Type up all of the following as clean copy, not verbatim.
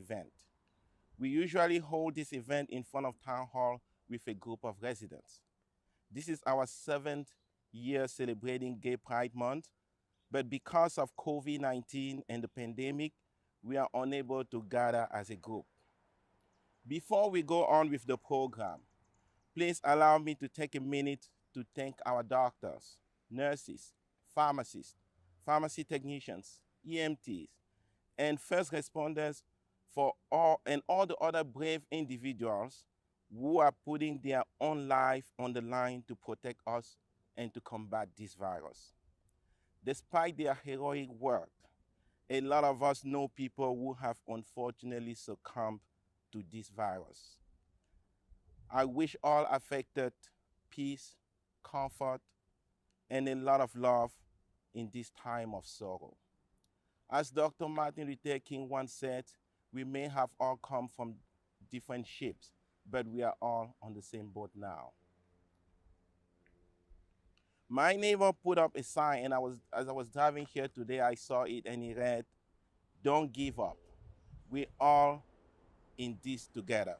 event. We usually hold this event in front of Town Hall with a group of residents. This is our 7th year celebrating Gay Pride Month, but because of COVID-19 and the pandemic, we are unable to gather as a group. Before we go on with the program, please allow me to take a minute to thank our doctors, nurses, pharmacists, pharmacy technicians, EMTs, and first responders for all the other brave individuals who are putting their own life on the line to protect us and to combat this virus. Despite their heroic work, a lot of us know people who have unfortunately succumbed to this virus. I wish all affected peace, comfort, and a lot of love in this time of sorrow. As Dr. Martin Luther King once said, we may have all come from different ships, but we are all on the same boat now. My neighbor put up a sign, and as I was driving here today, I saw it, and it read, "Don't give up. We're all in this together."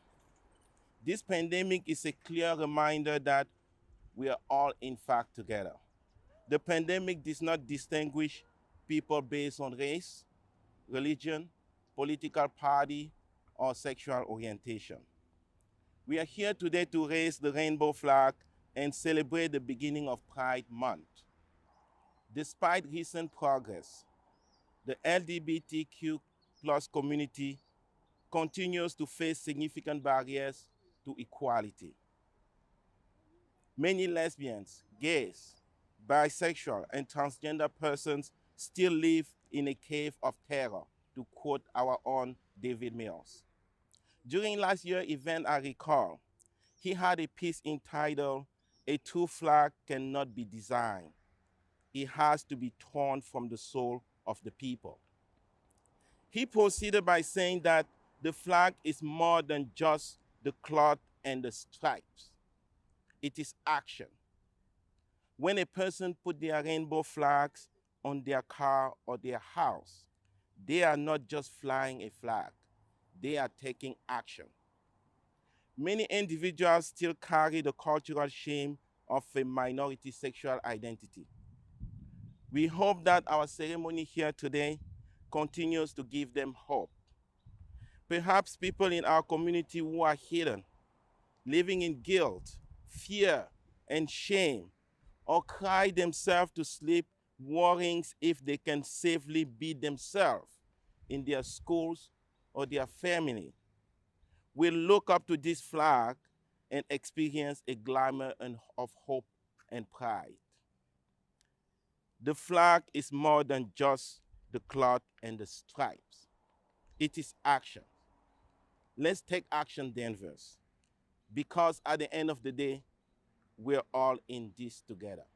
This pandemic is a clear reminder that we are all in fact together. The pandemic does not distinguish people based on race, religion, political party, or sexual orientation. We are here today to raise the rainbow flag and celebrate the beginning of Pride Month. Despite recent progress, the LGBTQ+ community continues to face significant barriers to equality. Many lesbians, gays, bisexual, and transgender persons still live in a cave of terror, to quote our own David Mills. During last year's event, I recall, he had a piece entitled, "A True Flag Cannot Be Designed. It has to be torn from the soul of the people." He proceeded by saying that the flag is more than just the cloth and the stripes. It is action. When a person puts their rainbow flags on their car or their house, they are not just flying a flag, they are taking action. Many individuals still carry the cultural shame of a minority sexual identity. We hope that our ceremony here today continues to give them hope. Perhaps people in our community who are hidden, living in guilt, fear, and shame, or cry themselves to sleep worrying if they can safely be themselves in their schools or their family, will look up to this flag and experience a glimmer of hope and pride. The flag is more than just the cloth and the stripes. It is action. Let's take action, Danvers, because at the end of the day, we're all in this together.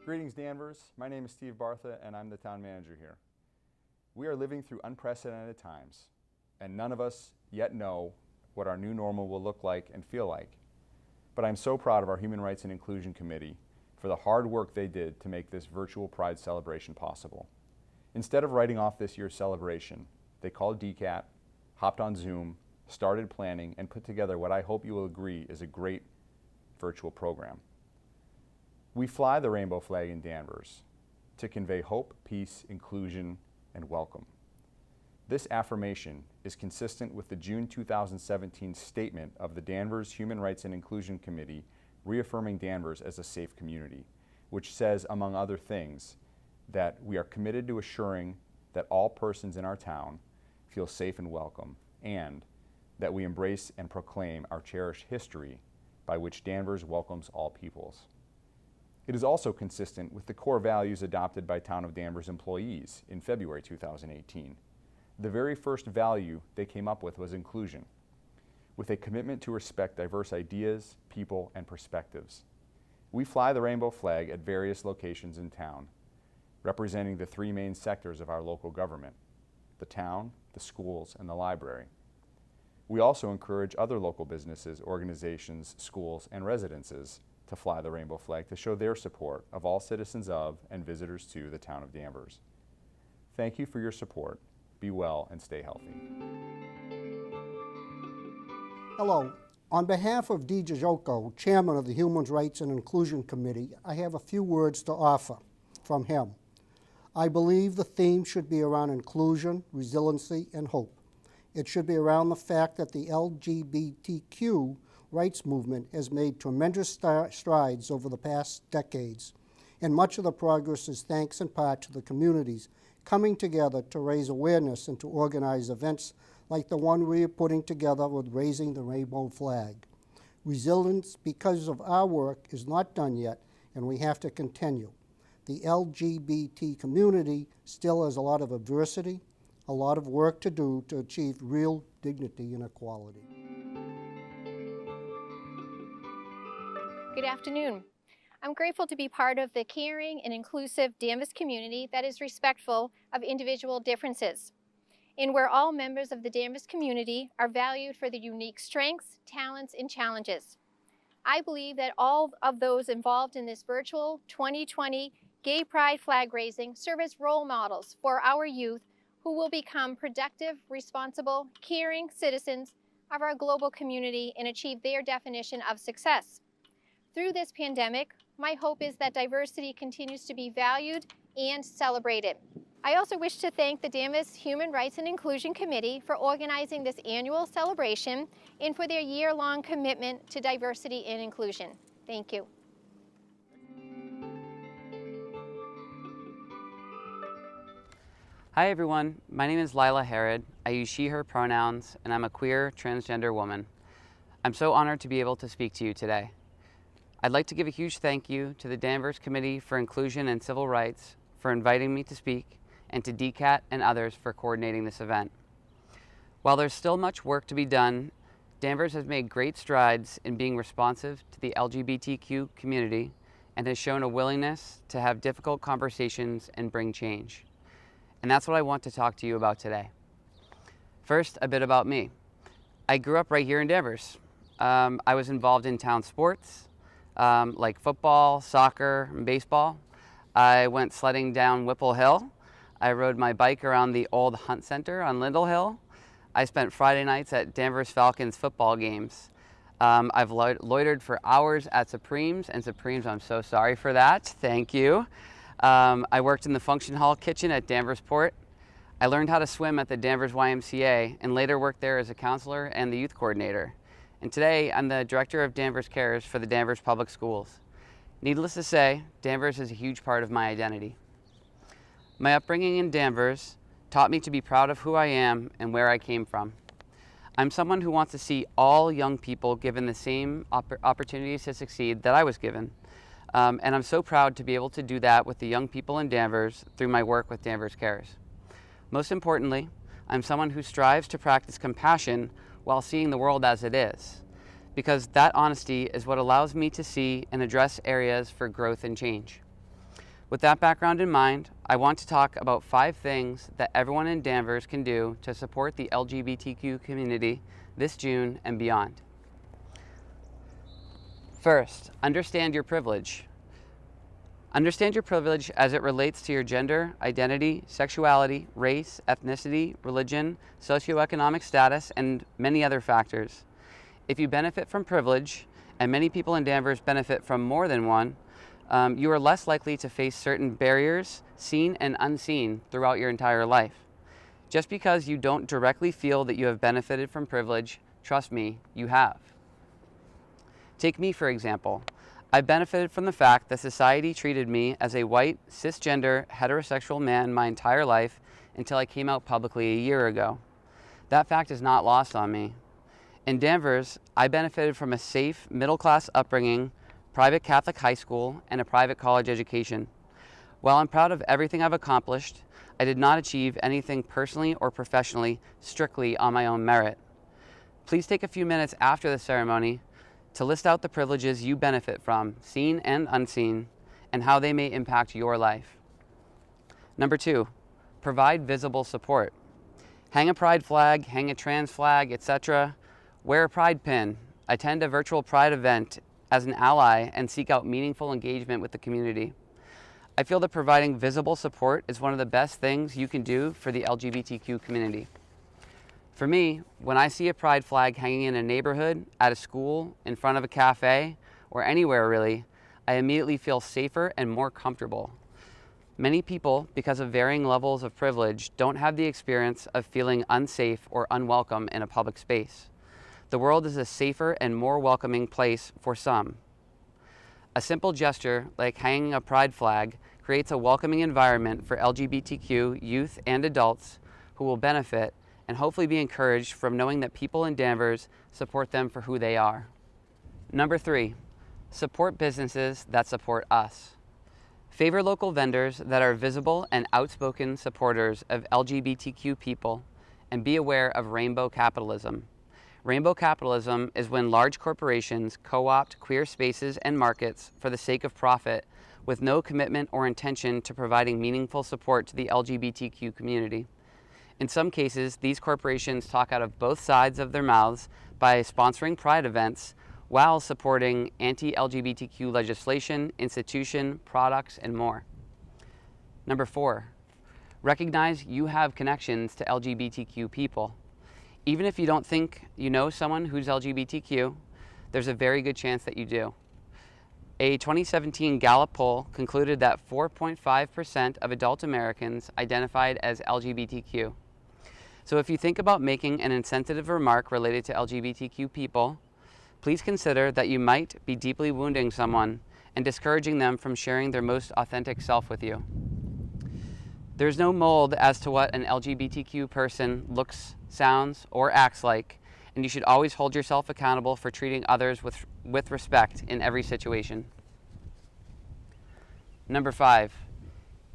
Greetings, Danvers. My name is Steve BARTHA, and I'm the town manager here. We are living through unprecedented times, and none of us yet know what our new normal will look like and feel like. But I'm so proud of our Human Rights and Inclusion Committee for the hard work they did to make this virtual Pride celebration possible. Instead of writing off this year's celebration, they called DCAT, hopped on Zoom, started planning, and put together what I hope you will agree is a great virtual program. We fly the rainbow flag in Danvers to convey hope, peace, inclusion, and welcome. This affirmation is consistent with the June 2017 statement of the Danvers Human Rights and Inclusion Committee reaffirming Danvers as a safe community, which says, among other things, that we are committed to assuring that all persons in our town feel safe and welcome, and that we embrace and proclaim our cherished history by which Danvers welcomes all peoples. It is also consistent with the core values adopted by Town of Danvers employees in February 2018. The very first value they came up with was inclusion, with a commitment to respect diverse ideas, people, and perspectives. We fly the rainbow flag at various locations in town, representing the three main sectors of our local government: the town, the schools, and the library. We also encourage other local businesses, organizations, schools, and residences to fly the rainbow flag to show their support of all citizens of and visitors to the town of Danvers. Thank you for your support. Be well and stay healthy. Hello. On behalf of Dee Jojoko, Chairman of the Human Rights and Inclusion Committee, I have a few words to offer from him. I believe the theme should be around inclusion, resiliency, and hope. It should be around the fact that the LGBTQ rights movement has made tremendous strides over the past decades, and much of the progress is thanks in part to the communities coming together to raise awareness and to organize events like the one we are putting together with raising the rainbow flag. Resilience, because of our work, is not done yet, and we have to continue. The LGBT community still has a lot of adversity, a lot of work to do to achieve real dignity and equality. Good afternoon. I'm grateful to be part of the caring and inclusive Danvers community that is respectful of individual differences, and where all members of the Danvers community are valued for their unique strengths, talents, and challenges. I believe that all of those involved in this virtual 2020 Gay Pride flag raising serve as role models for our youth who will become productive, responsible, caring citizens of our global community and achieve their definition of success. Through this pandemic, my hope is that diversity continues to be valued and celebrated. I also wish to thank the Danvers Human Rights and Inclusion Committee for organizing this annual celebration and for their year-long commitment to diversity and inclusion. Thank you. Hi everyone, my name is LYLA HARROD. I use she, her pronouns, and I'm a queer, transgender woman. I'm so honored to be able to speak to you today. I'd like to give a huge thank you to the Danvers Committee for Inclusion and Civil Rights for inviting me to speak, and to DCAT and others for coordinating this event. While there's still much work to be done, Danvers has made great strides in being responsive to the LGBTQ community and has shown a willingness to have difficult conversations and bring change. And that's what I want to talk to you about today. First, a bit about me. I grew up right here in Danvers. I was involved in town sports, like football, soccer, and baseball. I went sledding down Whipple Hill. I rode my bike around the old Hunt Center on Lindell Hill. I spent Friday nights at Danvers Falcons football games. I've loitered for hours at Supremes, and Supremes, I'm so sorry for that. Thank you. I worked in the function hall kitchen at Danversport. I learned how to swim at the Danvers YMCA and later worked there as a counselor and the youth coordinator. And today, I'm the director of DarrersCARES for the Danvers Public Schools. Needless to say, Danvers is a huge part of my identity. My upbringing in Danvers taught me to be proud of who I am and where I came from. I'm someone who wants to see all young people given the same opportunities to succeed that I was given. And I'm so proud to be able to do that with the young people in Danvers through my work with DarrersCARES. Most importantly, I'm someone who strives to practice compassion while seeing the world as it is, because that honesty is what allows me to see and address areas for growth and change. With that background in mind, I want to talk about 5 things that everyone in Danvers can do to support the LGBTQ community this June and beyond. First, understand your privilege. Understand your privilege as it relates to your gender, identity, sexuality, race, ethnicity, religion, socioeconomic status, and many other factors. If you benefit from privilege, and many people in Danvers benefit from more than one, you are less likely to face certain barriers, seen and unseen, throughout your entire life. Just because you don't directly feel that you have benefited from privilege, trust me, you have. Take me, for example. I benefited from the fact that society treated me as a white, cisgender, heterosexual man my entire life until I came out publicly a year ago. That fact is not lost on me. In Danvers, I benefited from a safe, middle-class upbringing, private Catholic high school, and a private college education. While I'm proud of everything I've accomplished, I did not achieve anything personally or professionally strictly on my own merit. Please take a few minutes after the ceremony to list out the privileges you benefit from, seen and unseen, and how they may impact your life. Number 2, provide visible support. Hang a pride flag, hang a trans flag, etc. Wear a pride pin. Attend a virtual pride event as an ally and seek out meaningful engagement with the community. I feel that providing visible support is one of the best things you can do for the LGBTQ community. For me, when I see a pride flag hanging in a neighborhood, at a school, in front of a cafe, or anywhere really, I immediately feel safer and more comfortable. Many people, because of varying levels of privilege, don't have the experience of feeling unsafe or unwelcome in a public space. The world is a safer and more welcoming place for some. A simple gesture like hanging a pride flag creates a welcoming environment for LGBTQ youth and adults who will benefit and hopefully be encouraged from knowing that people in Danvers support them for who they are. Number 3, support businesses that support us. Favor local vendors that are visible and outspoken supporters of LGBTQ people, and be aware of rainbow capitalism. Rainbow capitalism is when large corporations co-opt queer spaces and markets for the sake of profit with no commitment or intention to providing meaningful support to the LGBTQ community. In some cases, these corporations talk out of both sides of their mouths by sponsoring pride events while supporting anti-LGBTQ legislation, institution, products, and more. Number 4, recognize you have connections to LGBTQ people. Even if you don't think you know someone who's LGBTQ, there's a very good chance that you do. A 2017 Gallup poll concluded that 4.5% of adult Americans identified as LGBTQ. So if you think about making an insensitive remark related to LGBTQ people, please consider that you might be deeply wounding someone and discouraging them from sharing their most authentic self with you. There's no mold as to what an LGBTQ person looks, sounds, or acts like, and you should always hold yourself accountable for treating others with respect in every situation. Number 5,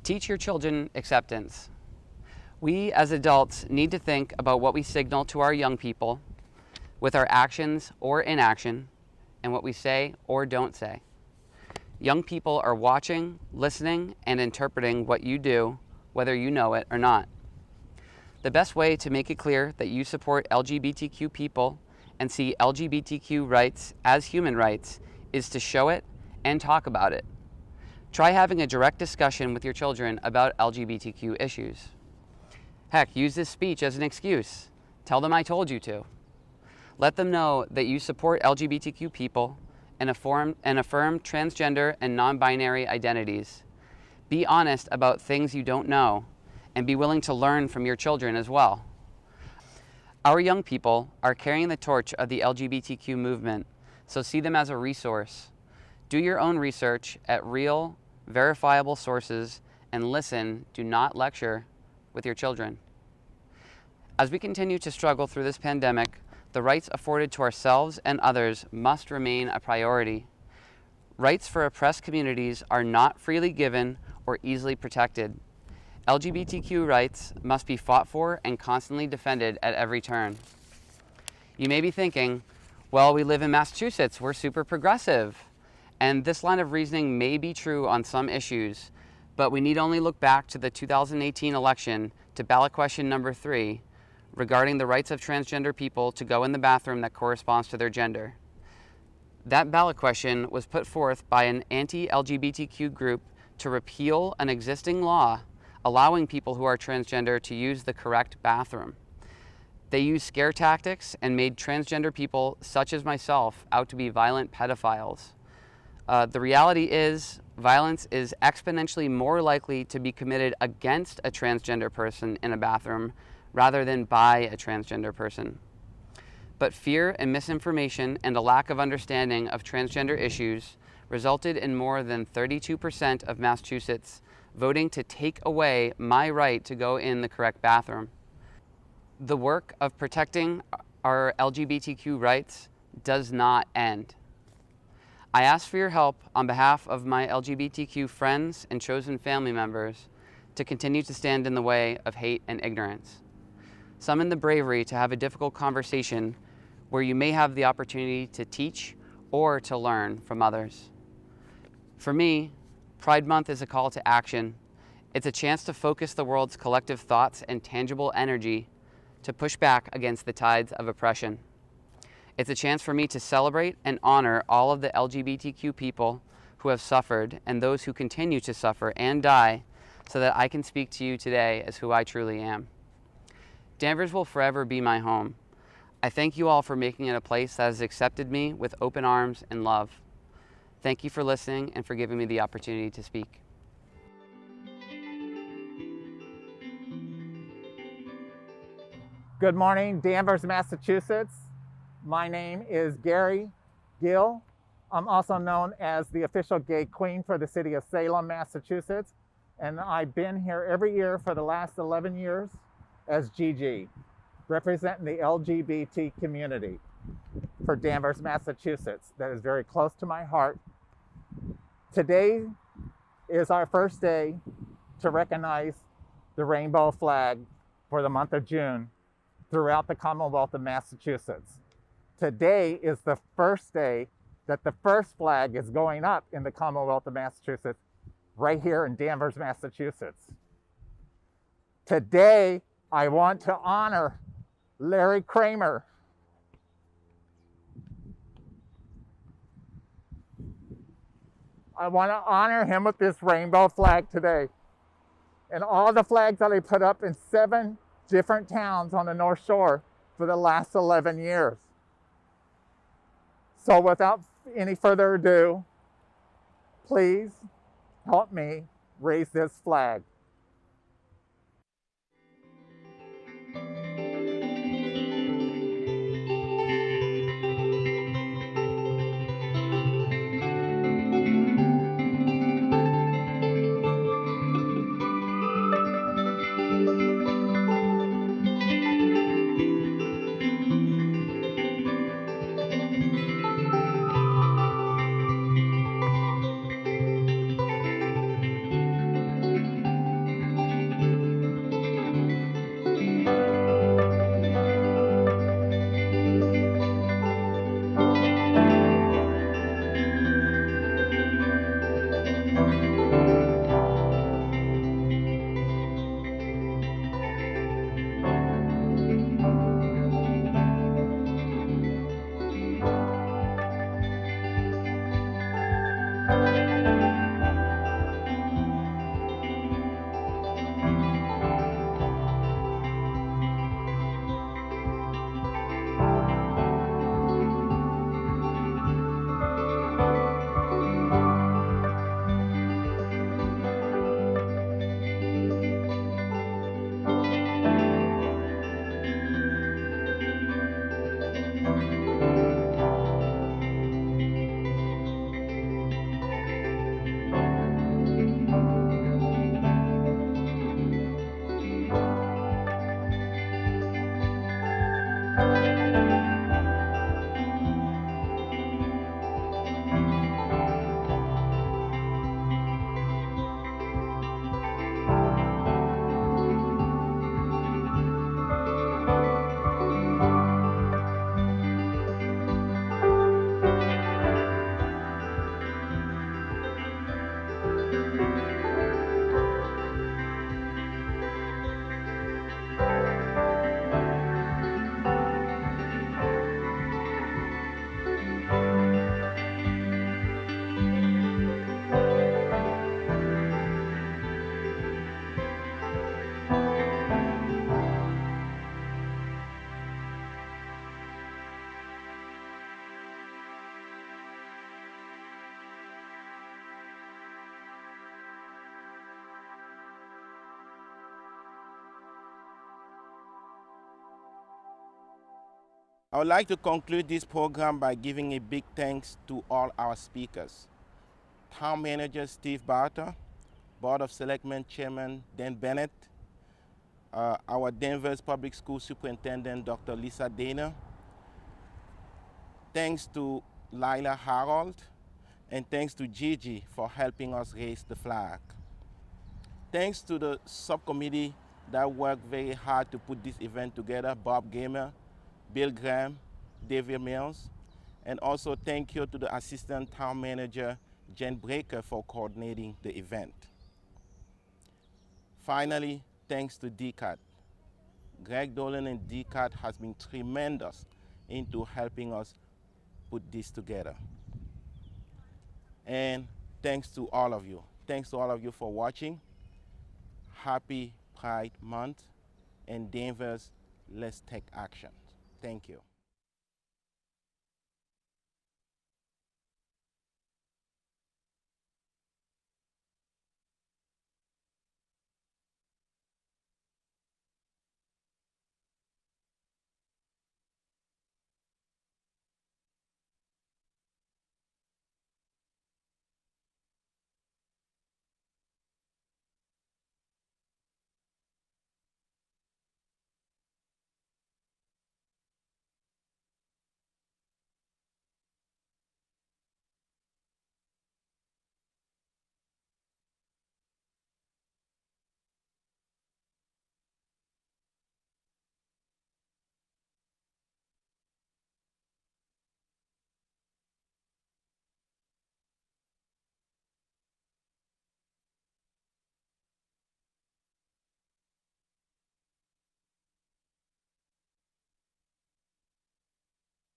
teach your children acceptance. We as adults need to think about what we signal to our young people with our actions or inaction, and what we say or don't say. Young people are watching, listening, and interpreting what you do, whether you know it or not. The best way to make it clear that you support LGBTQ people and see LGBTQ rights as human rights is to show it and talk about it. Try having a direct discussion with your children about LGBTQ issues. Heck, use this speech as an excuse. Tell them I told you to. Let them know that you support LGBTQ people and affirm transgender and non-binary identities. Be honest about things you don't know and be willing to learn from your children as well. Our young people are carrying the torch of the LGBTQ movement, so see them as a resource. Do your own research at real, verifiable sources and listen, do not lecture with your children. As we continue to struggle through this pandemic, the rights afforded to ourselves and others must remain a priority. Rights for oppressed communities are not freely given or easily protected. LGBTQ rights must be fought for and constantly defended at every turn. You may be thinking, well, we live in Massachusetts, we're super progressive. And this line of reasoning may be true on some issues, but we need only look back to the 2018 election to ballot question number 3 regarding the rights of transgender people to go in the bathroom that corresponds to their gender. That ballot question was put forth by an anti-LGBTQ group to repeal an existing law allowing people who are transgender to use the correct bathroom. They used scare tactics and made transgender people, such as myself, out to be violent pedophiles. The reality is, violence is exponentially more likely to be committed against a transgender person in a bathroom rather than by a transgender person. But fear and misinformation and a lack of understanding of transgender issues resulted in more than 32% of Massachusetts voting to take away my right to go in the correct bathroom. The work of protecting our LGBTQ rights does not end. I ask for your help on behalf of my LGBTQ friends and chosen family members to continue to stand in the way of hate and ignorance. Summon the bravery to have a difficult conversation where you may have the opportunity to teach or to learn from others. For me, Pride Month is a call to action. It's a chance to focus the world's collective thoughts and tangible energy to push back against the tides of oppression. It's a chance for me to celebrate and honor all of the LGBTQ people who who have suffered and those who continue to suffer and die so that I can speak to you today as who I truly am. Danvers will forever be my home. I thank you all for making it a place that has accepted me with open arms and love. Thank you for listening and for giving me the opportunity to speak. Good morning, Danvers, Massachusetts. My name is Gary Gill. I'm also known as the official gay queen for the city of Salem, Massachusetts. And I've been here every year for the last 11 years as Gigi, representing the LGBT community for Danvers, Massachusetts. That is very close to my heart. Today is our first day to recognize the rainbow flag for the month of June throughout the Commonwealth of Massachusetts. Today is the first day that the first flag is going up in the Commonwealth of Massachusetts, right here in Danvers, Massachusetts. Today, I want to honor Larry Kramer. I want to honor him with this rainbow flag today. And all the flags that I put up in 7 different towns on the North Shore for the last 11 years. So without any further ado, please help me raise this flag. I would like to conclude this program by giving a big thanks to all our speakers. Town Manager Steve BARTHA, Board of Selectmen Chairman Dan BENNETT, our Danvers Public School Superintendent Dr. Lisa Dana. Thanks to LYLA HARROD, and thanks to Gigi for helping us raise the flag. Thanks to the subcommittee that worked very hard to put this event together, Bob Gamer, Bill Graham, David Mills, and also thank you to the Assistant Town Manager, Jen Breaker, for coordinating the event. Finally, thanks to DCAT. Greg Dolan and DCAT has been tremendous into helping us put this together. And Thanks to all of you. Thanks to all of you for watching. Happy Pride Month, and Danvers, let's take action. Thank you.